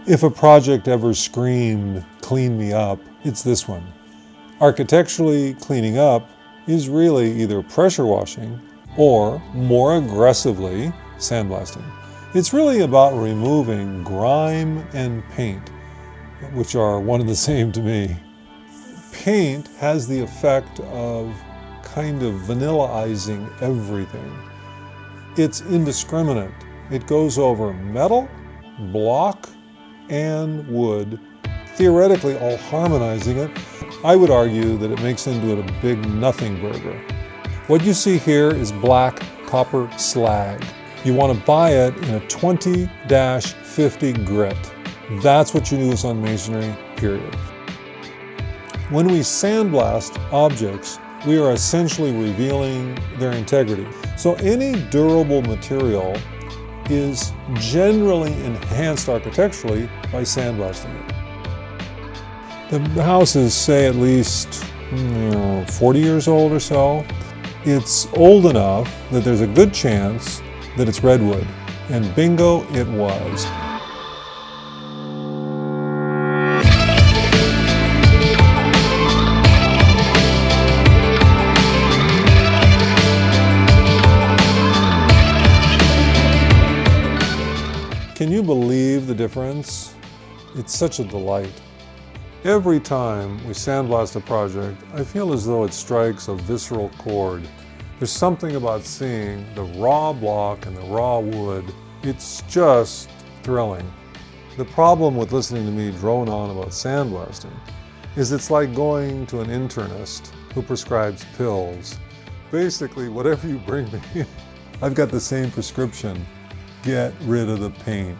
If a project ever screamed, "Clean me up," it's this one. Architecturally, cleaning up is really either pressure washing or, more aggressively, sandblasting. It's really about removing grime and paint, which are one and the same to me. Paint has the effect of kind of vanillaizing everything. It's indiscriminate. It goes over metal, block, and wood, theoretically all harmonizing it. I would argue that it makes into it a big nothing burger. What you see here is black copper slag. You want to buy it in a 20-50 grit. That's what you use on masonry, period. When we sandblast objects, we are essentially revealing their integrity. So any durable material is generally enhanced architecturally by sandblasting it. The house is, say, at least 40 years old or so. It's old enough that there's a good chance that it's redwood, and bingo, it was. Can you believe the difference? It's such a delight. Every time we sandblast a project, I feel as though it strikes a visceral chord. There's something about seeing the raw block and the raw wood. It's just thrilling. The problem with listening to me drone on about sandblasting is it's like going to an internist who prescribes pills. Basically, whatever you bring me, I've got the same prescription. Get rid of the paint.